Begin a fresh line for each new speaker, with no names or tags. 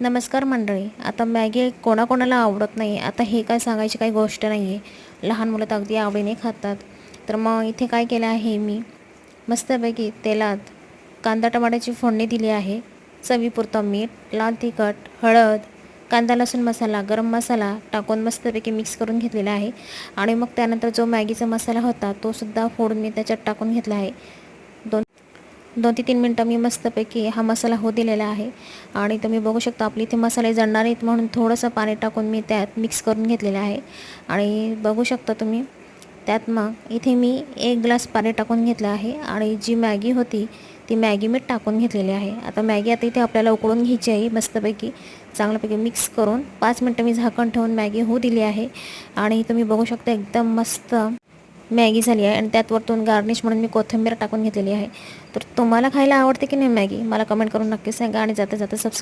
नमस्कार मंडळी. आता मॅगी कोणाकोणाला आवडत नाही. आता हे काय सांगायची काही गोष्ट नाही आहे. लहान मुलं तर अगदी आवडीने खातात. तर मग इथे काय केलं आहे मी, मस्तपैकी तेलात कांदा टमाट्याची फोडणी दिली आहे. चवीपुरतं मीठ, लाल तिखट, हळद, कांदा लसूण मसाला, गरम मसाला टाकून मस्तपैकी मिक्स करून घेतलेला आहे. आणि मग त्यानंतर जो मॅगीचा मसाला होता तो सुद्धा फोडून मी त्याच्यात टाकून घेतला आहे. 2 ते 3 मिनटं मी मस्तपैकी हा मसाला दिलेला आहे. आणि तुम्ही बघू शकता आपली इथे मसाले जळणार नाहीत म्हणून थोडंसं पाणी टाकून मी त्यात मिक्स करून घेतलेलं आहे. आणि बघू शकता तुम्ही त्यात मग इथे मी 1 ग्लास पाणी टाकून घेतलं आहे. आणि जी मॅगी होती ती मॅगी मी टाकून घेतलेली आहे. आता मॅगी इथे आपल्याला उकळून घ्यायची आहे. मस्तपैकी चांगल्यापैकी मिक्स करून 5 मिनटं मी झाकण ठेवून मॅगी दिली आहे. आणि तुम्ही बघू शकता एकदम मस्त मॅगी झाली आहे. आणि त्यात वरतून गार्निश म्हणून मी कोथिंबीर टाकून घेतलेली आहे. तर तुम्हाला खायला आवडते की नाही मॅगी, मला कमेंट करून नक्की सांगा. आणि जाता जाता सबस्क्राईब